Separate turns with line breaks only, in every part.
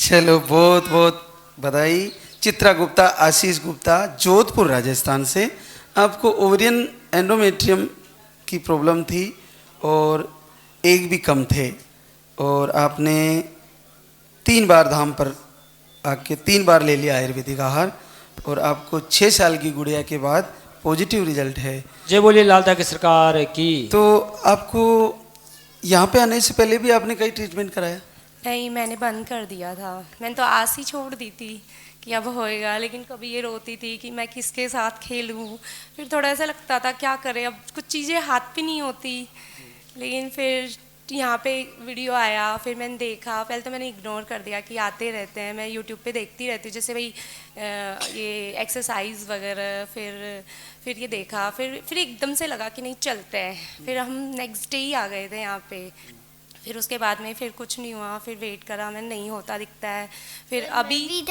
चलो बहुत बहुत बधाई। चित्रा गुप्ता, आशीष गुप्ता, जोधपुर राजस्थान से। आपको ओवरियन एंडोमेट्रियम की प्रॉब्लम थी और एक भी कम थे, और आपने 3 बार धाम पर आके 3 बार ले लिया आयुर्वेदिक आहार, और आपको 6 साल की गुड़िया के बाद पॉजिटिव रिजल्ट है।
जय बोलिए लालता की सरकार की।
तो आपको यहाँ पे आने से पहले भी आपने कई ट्रीटमेंट कराया?
नहीं, मैंने बंद कर दिया था। मैंने तो आस ही छोड़ दी थी कि अब होएगा, लेकिन कभी ये रोती थी कि मैं किसके साथ खेलूं। फिर थोड़ा ऐसा लगता था क्या करें, अब कुछ चीज़ें हाथ पे नहीं होती। लेकिन फिर यहाँ पे वीडियो आया, फिर मैंने देखा। पहले तो मैंने इग्नोर कर दिया कि आते रहते हैं, मैं यूट्यूब पे देखती रहती हूँ, जैसे भाई ये एक्सरसाइज वगैरह। फिर ये देखा, फिर एकदम से लगा कि नहीं चलते हैं। फिर हम नेक्स्ट डे ही आ गए थे यहाँ पे। फिर उसके बाद में फिर कुछ नहीं हुआ, फिर वेट करा, मैं नहीं होता दिखता है। फिर अभी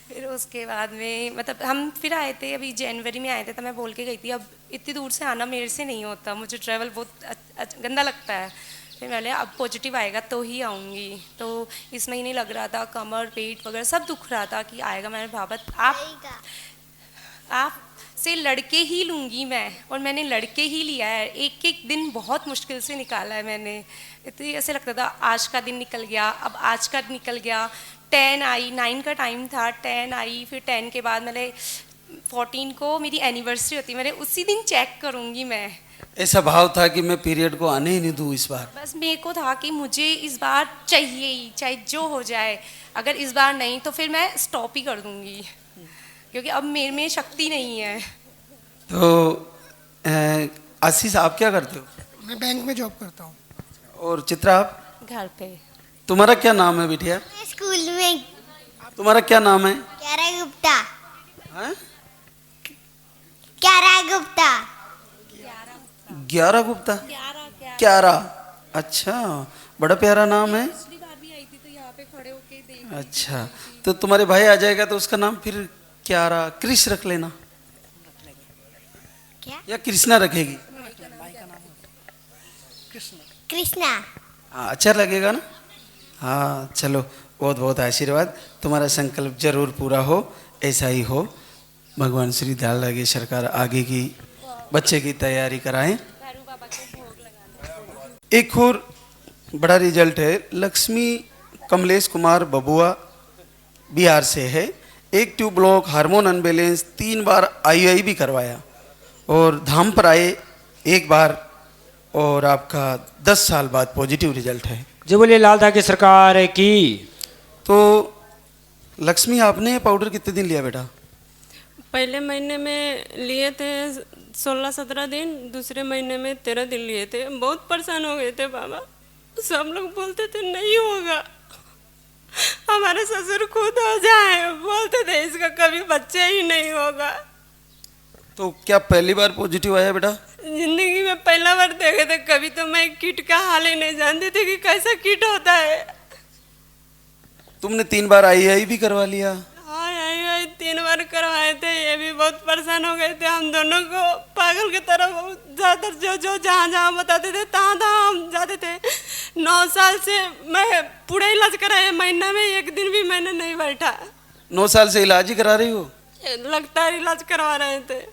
फिर उसके बाद में मतलब हम फिर आए थे, अभी जनवरी में आए थे, तो मैं बोल के गई थी अब इतनी दूर से आना मेरे से नहीं होता, मुझे ट्रैवल बहुत गंदा लगता है। फिर मैंने अब पॉजिटिव आएगा तो ही आऊँगी। तो इस महीने लग रहा था, कमर पेट वगैरह सब दुख रहा था कि आएगा। मैंने भाबा आप से लड़के ही लूँगी मैं, और मैंने लड़के ही लिया है। एक एक दिन बहुत मुश्किल से निकाला है मैंने। इतनी ऐसे लगता था आज का दिन निकल गया, अब आज का निकल गया। 10 आई, 9 का टाइम था, 10 आई। फिर 10 के बाद मैंने 14 को मेरी एनिवर्सरी होती, मैंने उसी दिन चेक करूँगी मैं।
ऐसा भाव था कि मैं पीरियड को आने ही नहीं दूँ इस बार?
बस मेरे को था कि मुझे इस बार चाहिए ही, चाहे जो हो जाए। अगर इस बार नहीं तो फिर मैं स्टॉप ही कर दूँगी, क्योंकि अब मेरे में शक्ति नहीं है।
तो आशीष आप क्या करते हो?
मैं बैंक में जॉब करता हूँ।
और चित्रा आप?
घर पे।
तुम्हारा क्या नाम है बिटिया?
स्कूल में।
तुम्हारा क्या नाम है?
क्यारा गुप्ता।
हाँ?
क्यारा गुप्ता।
11 गुप्ता? क्यारा। अच्छा, बड़ा प्यारा नाम है।
पिछली बार भी आई थी तो यहाँ पे खड़े होके देख।
अच्छा, तो तुम्हारे भाई आ जाएगा तो उसका नाम फिर क्यारा क्रिश रख लेना।
क्या?
या कृष्णा रखेगी?
कृष्णा।
हाँ, अच्छा लगेगा ना? हाँ चलो, बहुत बहुत आशीर्वाद। तुम्हारा संकल्प जरूर पूरा हो, ऐसा ही हो। भगवान श्री दयाल लगे सरकार आगे की बच्चे की तैयारी कराएं। एक और बड़ा रिजल्ट है, लक्ष्मी कमलेश कुमार बबुआ बिहार से है। एक ट्यूब ब्लॉक, हार्मोन अनबैलेंस, 3 बार आईयूआई भी करवाया, और धाम पर आए 1 बार, और आपका 10 साल बाद पॉजिटिव रिजल्ट है।
जय बोलिए लालता की सरकार की।
तो लक्ष्मी, आपने पाउडर कितने दिन लिया बेटा?
पहले महीने में लिए थे 16-17 दिन, दूसरे महीने में 13 दिन लिए थे। बहुत परेशान हो गए थे बाबा। सब लोग बोलते थे नहीं होगा, हमारे ससुर खुद हो जाए, बोलते थे इसका कभी बच्चा ही नहीं होगा।
तो क्या पहली बार पॉजिटिव आया बेटा?
जिंदगी में पहला बार देखे थे। कभी तो मैं किट का हाल ही नहीं जानती थी कि कैसा किट होता है।
तुमने 3 बार आईयूआई भी करवा लिया?
हाँ, यही 3 बार करवाए थे। ये भी बहुत परेशान हो गए थे। हम दोनों को पागल की तरह ज़्यादातर जो जहाँ जहाँ बताते थे तहाँ तहाँ हम जाते थे। 9 साल से मैं पूरा इलाज कराया, महीना में एक दिन भी मैंने नहीं बैठा।
9 साल से इलाज ही करा रही हो?
लगातार इलाज करवा रहे थे।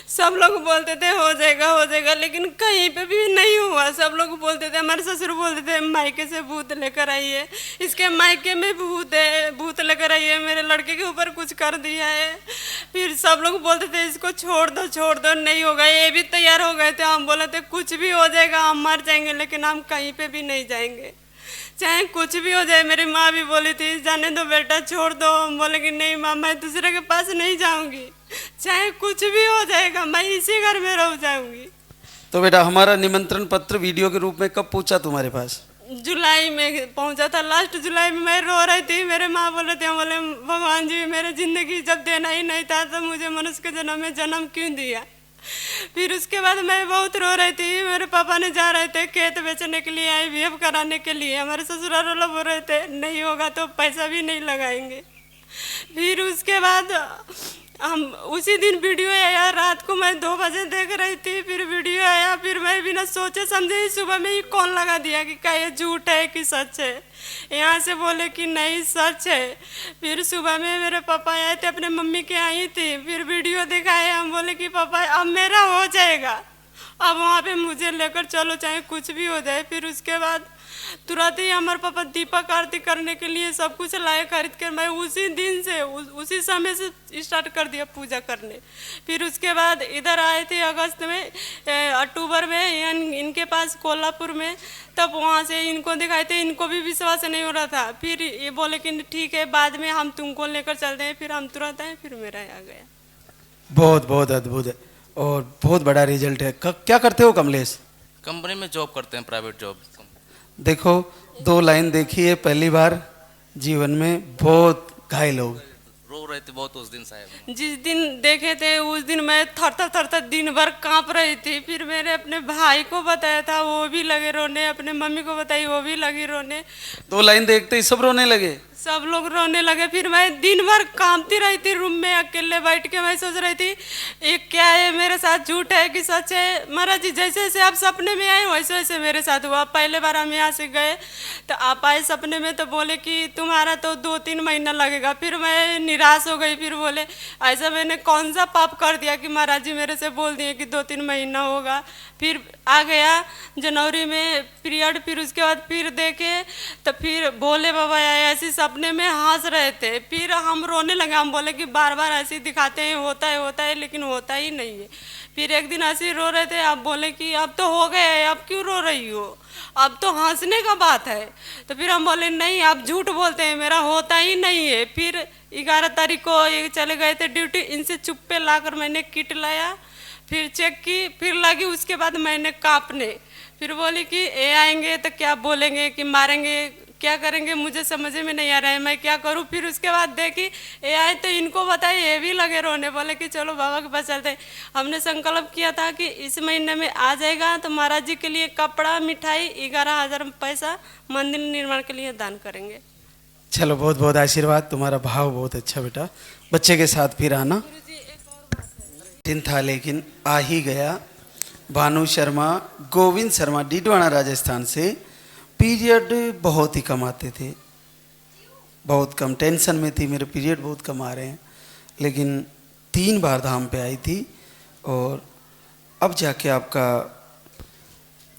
सब लोग बोलते थे हो जाएगा हो जाएगा, लेकिन कहीं पे भी नहीं हुआ। सब लोग बोलते थे, हमारे ससुर बोलते थे मायके से भूत लेकर आइए, इसके मायके में भूत है, भूत लेकर आइए, मेरे लड़के के ऊपर कुछ कर दिया है। फिर सब लोग बोलते थे इसको छोड़ दो, नहीं होगा। ये भी तैयार हो गए थे। हम बोले थे कुछ भी हो जाएगा, हम मर जाएंगे, लेकिन हम कहीं पे भी नहीं जाएंगे, चाहे कुछ भी हो जाए। मेरी माँ भी बोली थी जाने दो बेटा, छोड़ दो। हम बोले कि नहीं माँ, मैं दूसरे के पास नहीं जाऊंगी, चाहे कुछ भी हो जाएगा, मैं इसी घर में रह जाऊंगी।
तो बेटा, हमारा निमंत्रण पत्र वीडियो के रूप में कब पहुंचा तुम्हारे पास?
जुलाई में पहुंचा था, लास्ट जुलाई में। मैं रो रही थी, मेरे माँ बोले थे, बोले भगवान जी मेरे जिंदगी जब देना ही नहीं था तो मुझे मनुष्य के जन्म में जन्म क्यों दिया। फिर उसके बाद मैं बहुत रो रही थी। मेरे पापा ने जा रहे थे खेत बेचने के लिए, आईवीएफ कराने के लिए। हमारे ससुराल वाले बोल रहे थे नहीं होगा तो पैसा भी नहीं लगाएंगे। फिर उसके बाद हम उसी दिन वीडियो आया, रात को मैं 2 बजे देख रही थी, फिर वीडियो आया, फिर मैं बिना सोचे समझे ही सुबह में ही कॉल लगा दिया कि क्या ये झूठ है कि सच है। यहाँ से बोले कि नहीं सच है। फिर सुबह में मेरे पापा आए थे, अपने मम्मी के आई थी, फिर वीडियो दिखाए, हम बोले कि पापा अब मेरा हो जाएगा, अब वहाँ पे मुझे लेकर चलो चाहे कुछ भी हो जाए। फिर उसके बाद तुरंत ही हमारे पापा दीपक आरती करने के लिए सब कुछ लाए खरीद कर। मैं उसी दिन से उसी समय से स्टार्ट कर दिया पूजा करने। फिर उसके बाद इधर आए थे अगस्त में, अक्टूबर में इनके पास कोल्हापुर में, तब वहाँ से इनको दिखाए थे, इनको भी विश्वास नहीं हो रहा था। फिर ये बोले कि ठीक है बाद में हम तुमको लेकर चलते हैं। फिर हम तुरंत आए, फिर मेरा आ गया।
बहुत बहुत अद्भुत है और बहुत बड़ा रिजल्ट है। क्या करते हो कमलेश?
कंपनी में जॉब करते हैं, प्राइवेट जॉब।
देखो 2 लाइन देखी है पहली बार जीवन में, बहुत घायल हो गए,
रो रहे थे बहुत उस दिन साहब।
जिस दिन देखे थे उस दिन मैं थर थर दिन भर कांप रही थी। फिर मेरे अपने भाई को बताया था, वो भी लगे रोने, अपने मम्मी को बताई, वो भी लगी रोने।
2 लाइन देखते ही सब रोने लगे।
सब लोग रोने लगे। फिर मैं दिन भर कांपती रही थी रूम में अकेले बैठ के। मैं सोच रही थी ये क्या है, मेरे साथ झूठ है कि सच है। महाराज जी जैसे जैसे आप सपने में आए वैसे वैसे मेरे साथ हुआ। पहले बार हम यहाँ से गए तो आप आए सपने में, तो बोले कि तुम्हारा तो 2-3 महीना लगेगा। फिर मैं निराश हो गई। फिर बोले ऐसा मैंने कौन सा पाप कर दिया कि महाराज जी मेरे से बोल दिए कि 2-3 महीना होगा। फिर आ गया जनवरी में पीरियड। फिर उसके बाद फिर देखे तो फिर भोले बाबा आए, ऐसे सपने में हंस रहे थे। फिर हम रोने लगे। हम बोले कि बार बार ऐसे दिखाते हैं होता है लेकिन होता ही नहीं है। फिर एक दिन ऐसे रो रहे थे, आप बोले कि अब तो हो गया है, अब क्यों रो रही हो, अब तो हंसने का बात है। तो फिर हम बोले नहीं आप झूठ बोलते हैं, मेरा होता ही नहीं है। फिर 11 तारीख को ये चले गए थे ड्यूटी। इनसे चुप्पे लाकर मैंने किट लाया, फिर चेक की, फिर लगी। उसके बाद मैंने कांपने। फिर बोली कि ये आएंगे तो क्या बोलेंगे कि मारेंगे, क्या करेंगे, मुझे समझ में नहीं आ रहा है, मैं क्या करूं। फिर उसके बाद देखी ये आए तो इनको बताए, ये भी लगे रोने। बोले कि चलो बाबा के पास चलते हैं। हमने संकल्प किया था कि इस महीने में आ जाएगा तो महाराज जी के लिए कपड़ा मिठाई 11,000 पैसा मंदिर निर्माण के लिए दान करेंगे।
चलो बहुत बहुत आशीर्वाद, तुम्हारा भाव बहुत अच्छा बेटा। बच्चे के साथ फिर आना दिन था लेकिन आ ही गया। भानु शर्मा, गोविंद शर्मा, डीडवाना राजस्थान से। पीरियड बहुत ही कम आते थे, बहुत कम, टेंशन में थी, मेरे पीरियड बहुत कम आ रहे हैं। लेकिन 3 बार धाम पे आई थी और अब जाके आपका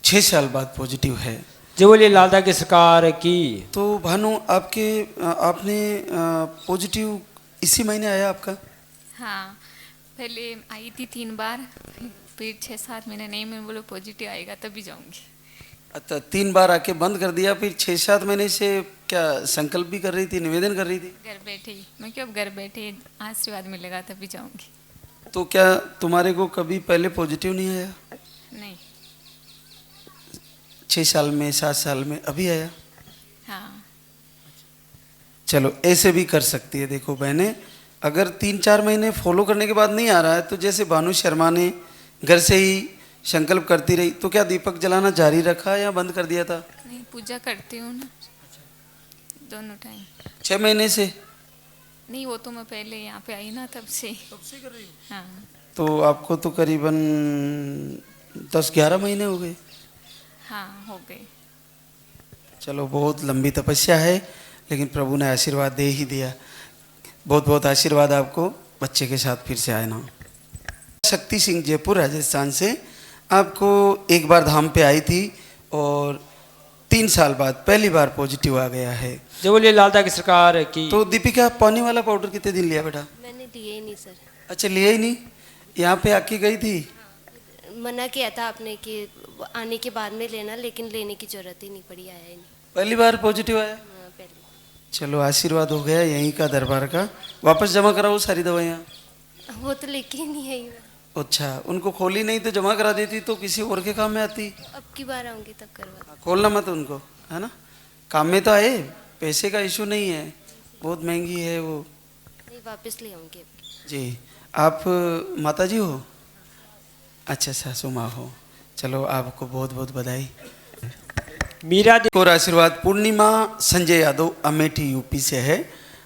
6 साल बाद पॉजिटिव है।
जो बोलिए लालदा की सरकार की।
तो भानु आपने पॉजिटिव इसी महीने आया आपका?
हाँ, पहले आई थी 3 बार, फिर 6-7 महीने नहीं, मैं बोलो पॉजिटिव आएगा तभी जाऊंगी।
अच्छा, 3 बार आके बंद कर दिया, फिर 6-7 महीने से क्या संकल्प भी कर रही थी, निवेदन कर रही थी?
घर बैठे ही, मैं क्यों, अब घर बैठे आशीर्वाद मिलेगा तभी जाऊंगी।
तो क्या तुम्हारे को कभी पहले पॉजिटिव नहीं आया?
नहीं।
6 साल में, 7 साल में अभी आया?
हाँ।
चलो ऐसे भी कर सकती है। देखो बहने, अगर 3-4 महीने फॉलो करने के बाद नहीं आ रहा है तो जैसे भानु शर्मा ने घर से ही संकल्प करती रही, तो क्या दीपक जलाना जारी रखा या बंद कर दिया था?
नहीं, पूजा करती हूँ ना दोनों टाइम।
6 महीने से?
नहीं, वो तो मैं पहले यहाँ पे आई ना तब से कर रही हूँ। हाँ।
तो आपको तो करीबन 10-11 महीने हो गए।
हाँ, हो गए।
चलो बहुत लंबी तपस्या है लेकिन प्रभु ने आशीर्वाद दे ही दिया। बहुत बहुत आशीर्वाद आपको। बच्चे के साथ फिर से आए ना। शक्ति सिंह, जयपुर राजस्थान से। आपको 1 बार धाम पे आई थी और 3 साल बाद पहली बार पॉजिटिव आ गया है।
जो बोलिए लालदा की सरकार की।
तो दीपिका, पानी वाला पाउडर कितने दिन लिया बेटा?
मैंने दिए ही नहीं सर।
अच्छा, लिया ही नहीं? यहाँ पे आके गई थी?
मना किया था आपने कि आने के बाद में लेना, लेकिन लेने की जरूरत ही नहीं पड़ी, आया ही नहीं।
पहली बार पॉजिटिव आया?
हाँ, पहले।
चलो आशीर्वाद हो गया यहीं का दरबार का। वापस जमा कराओ सारी दवाइयाँ।
वो तो लेके ही नहीं आई मैं।
अच्छा, उनको खोली नहीं तो जमा करा देती तो किसी और के काम में आती।
अब की बार आऊंगी तब करवा।
खोलना मत उनको, है ना? काम में तो आए, पैसे का इशू नहीं है, बहुत महंगी है वो।
नहीं, वापस ले आऊंगी अब।
जी, आप माता जी हो? अच्छा, सासू माँ हो। चलो आपको बहुत बहुत बधाई।
मीरा
और आशीर्वाद। पूर्णिमा संजय यादव, अमेठी यूपी से है।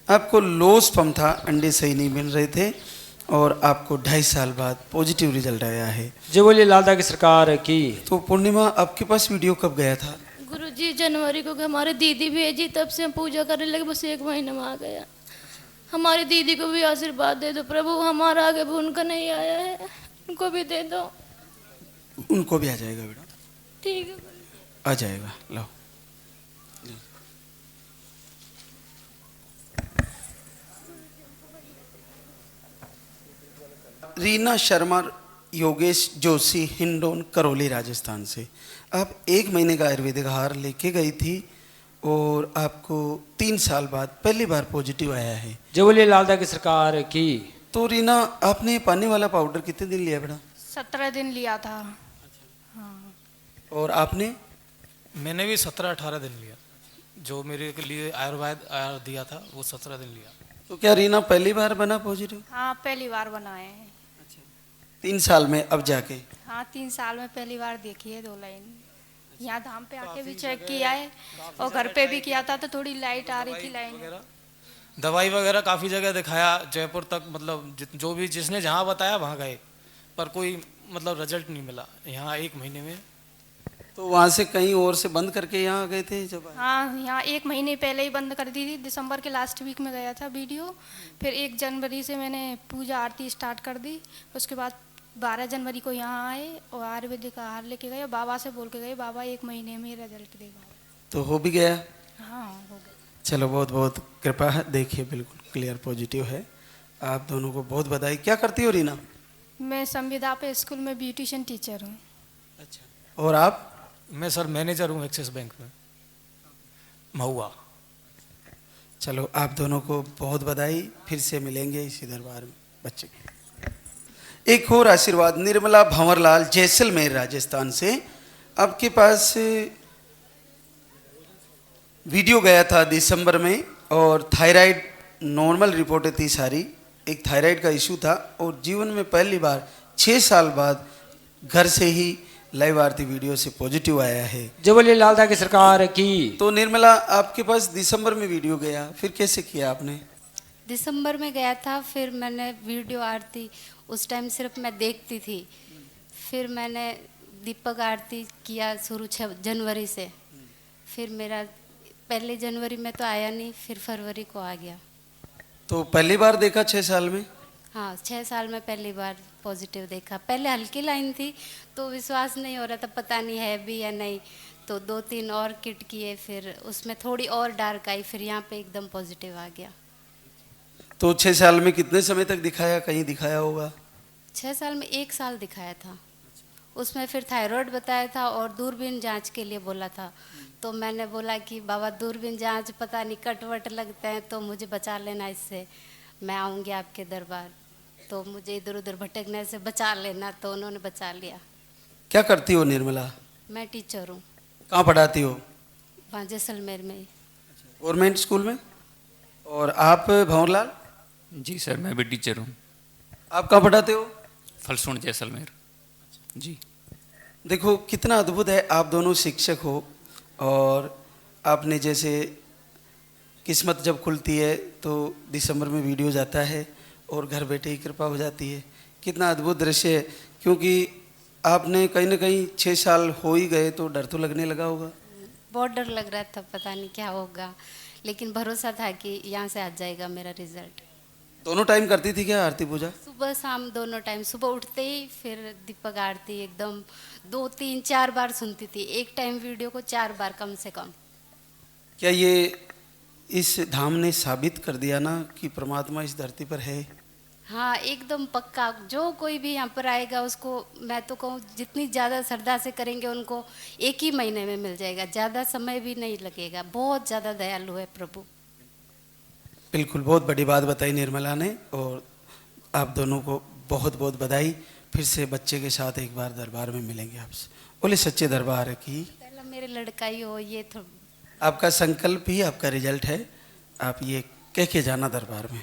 आपको लो स्पर्म था, अंडे सही नहीं मिल रहे थे और आपको 2.5 साल बाद पॉजिटिव रिजल्ट आया है।
जय बोलिए लालदा की सरकार की।
तो पूर्णिमा आपके पास वीडियो कब गया था?
गुरुजी जनवरी को हमारे दीदी भेजी, तब से हम पूजा करने लगे, बस 1 महीने में आ गया। हमारी दीदी को भी आशीर्वाद दे दो प्रभु, हमारा आगे भी उनका नहीं आया है, उनको भी दे दो।
उनको भी आ जाएगा बेटा,
ठीक है,
आ जाएगा। लो रीना शर्मा, योगेश जोशी, हिंडोन, करौली, राजस्थान से। आप 1 महीने का आयुर्वेदिक आहार लेके गई थी और आपको 3 साल बाद पहली बार पॉजिटिव आया है।
जय बोलिए लालदा की सरकार की।
तो रीना, आपने पानी वाला पाउडर कितने दिन लिया बेटा?
17 दिन लिया था। हाँ।
और आपने?
मैंने भी 17-18 दिन लिया। जो मेरे के लिए आयुर्वेद आहार दिया था वो 17 दिन लिया।
तो क्या रीना पहली बार बना पॉजिटिव?
हाँ, पहली बार बनाए हैं।
3 साल में अब जाके?
हाँ, 3 साल में पहली बार देखी है 2 लाइन। यहाँ धाम पे आके भी चेक किया है और घर पे भी किया था, तो थोड़ी लाइट आ रही थी लाइन।
दवाई वगैरह काफ़ी जगह दिखाया, जयपुर तक, मतलब जो भी जिसने जहाँ बताया वहाँ गए, पर कोई मतलब रिजल्ट नहीं मिला। यहाँ 1 महीने में।
तो वहाँ से कहीं और से बंद करके यहाँ आ गए थे जब?
हाँ, यहाँ 1 महीने पहले ही बंद कर दी थी। दिसंबर के लास्ट वीक में गया था वीडियो, फिर 1 जनवरी से मैंने पूजा आरती स्टार्ट कर दी। उसके बाद 12 जनवरी को यहाँ आए और आयुर्वेदिक आहार लेके गए। बाबा से बोल के गए, बाबा 1 महीने में रिजल्ट देगा।
तो हो भी गया?
हाँ, हो गया।
चलो, बहुत बहुत कृपा है। देखिए बिल्कुल क्लियर पॉजिटिव है। आप दोनों को बहुत बधाई। क्या करती हो रीना?
मैं संविदा पे स्कूल में ब्यूटिशियन टीचर हूँ।
अच्छा। और आप?
मैं सर मैनेजर हूँ एक्सिस बैंक में, महुआ।
चलो, आप दोनों को बहुत बधाई। फिर से मिलेंगे इसी दरबार में बच्चे। एक और आशीर्वाद, निर्मला भंवरलाल, जैसलमेर, राजस्थान से। आपके पास वीडियो गया था दिसंबर में और थायराइड नॉर्मल रिपोर्टें थी सारी। एक थायराइड का इशू था और जीवन में पहली बार 6 साल बाद घर से ही लाइव आरती वीडियो से पॉजिटिव आया है।
जय बोलिए लालदा की सरकार की।
तो निर्मला, आपके पास दिसंबर में वीडियो गया, फिर कैसे किया आपने?
दिसंबर में गया था, फिर मैंने वीडियो आरती उस टाइम सिर्फ मैं देखती थी। फिर मैंने दीपक आरती किया शुरू 6 जनवरी से। फिर मेरा 1 जनवरी में तो आया नहीं, फिर फरवरी को आ गया।
तो पहली बार देखा 6 साल में?
हाँ, 6 साल में पहली बार पॉजिटिव देखा। पहले हल्की लाइन थी तो विश्वास नहीं हो रहा था, पता नहीं है भी या नहीं। तो 2-3 और किट किए, फिर उसमें थोड़ी और डार्क आई, फिर यहाँ पे एकदम पॉजिटिव आ गया।
तो 6 साल में कितने समय तक दिखाया? कहीं दिखाया होगा?
6 साल में 1 साल दिखाया था। उसमें फिर थायराइड बताया था और दूरबीन जांच के लिए बोला था। तो मैंने बोला कि बाबा दूरबीन जांच पता नहीं कटवट लगते हैं, तो मुझे बचा लेना इससे, मैं आऊँगी आपके दरबार, तो मुझे इधर उधर भटकने से बचा लेना। तो उन्होंने बचा लिया।
क्या करती हो निर्मला?
मैं टीचर हूँ।
कहाँ पढ़ाती हो?
वहाँ जैसलमेर में।
गवर्नमेंट स्कूल में। और आप भंवरलाल?
जी सर, मैं भी टीचर हूँ।
आप कहाँ पढ़ाते हो?
फलसूण, जैसलमेर। जी।
देखो कितना अद्भुत है, आप दोनों शिक्षक हो और आपने जैसे किस्मत जब खुलती है तो दिसंबर में वीडियो जाता है और घर बैठे ही कृपा हो जाती है। कितना अद्भुत दृश्य है, क्योंकि आपने कहीं ना कहीं 6 साल हो ही गए तो डर तो लगने लगा होगा।
बहुत डर लग रहा था, पता नहीं क्या होगा, लेकिन भरोसा था कि यहाँ से आ जाएगा मेरा रिजल्ट।
दोनों टाइम करती थी क्या आरती पूजा?
सुबह शाम दोनों टाइम। सुबह उठते ही फिर दीपक आरती एकदम 2-3-4 बार सुनती थी। एक टाइम वीडियो को 4 बार कम से कम।
क्या ये इस धाम ने साबित कर दिया ना कि परमात्मा इस धरती पर है?
हाँ, एकदम पक्का। जो कोई भी यहाँ पर आएगा उसको मैं तो कहूँ जितनी ज़्यादा श्रद्धा से करेंगे उनको 1 ही महीने में मिल जाएगा, ज़्यादा समय भी नहीं लगेगा। बहुत ज़्यादा दयालु है प्रभु।
बिल्कुल, बहुत बड़ी बात बताई निर्मला ने और आप दोनों को बहुत बहुत बधाई। फिर से बच्चे के साथ एक बार दरबार में मिलेंगे आपसे। बोले सच्चे दरबार की।
पहला मेरे लड़का ही हो, ये तो
आपका संकल्प ही आपका रिजल्ट है। आप ये कह के जाना दरबार में।